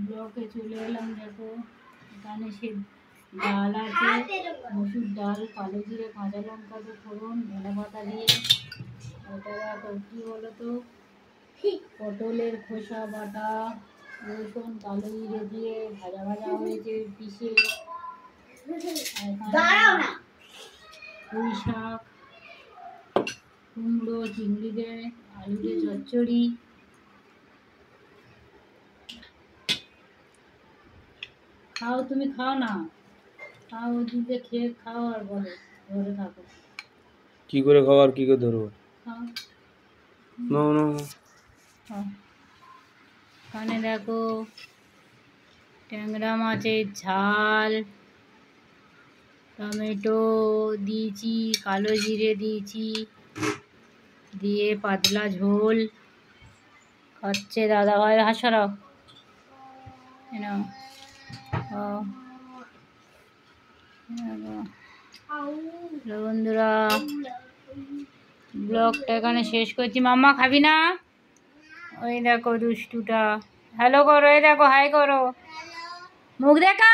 ব্লকে চলে এলাম। দেখো এখানে সে ডাল আছে, মসুর ডাল, কালো জিরে, কাঁচা লঙ্কা দিয়ে ফোড়ন, ধনে পাতা দিয়ে। এটা দেখো কী বলো তো, পটলের খোসা বাটা, রসুন, কালো জিরে দিয়ে ভাজা ভাজা হয়েছে পিষে। পুঁই শাক, কুমড়ো, চিংড়ি দিয়ে আলু দিয়ে চচ্চড়ি। খাও, তুমি খাও না, খাও, ওদিকে খেয়ে খাও আর বলো ধরে থাকো। কি করে খাবার, কি করে ধরবো? খাও। না না খাও। এখানে দেখো ট্যাংরা মাছের ঝাল, টমেটো দিয়েছি, কালো জিরে দিয়েছি, দিয়ে পাতলা ঝোল খাচ্ছে দাদা ভাই। হাসরাও বন্ধুরা, ব্লগটা এখানে শেষ করছি। মাম্মা খাবি না? ওই দেখো দুষ্টুটা হ্যালো করো, এই দেখো হাই করো, মুখ দেখা।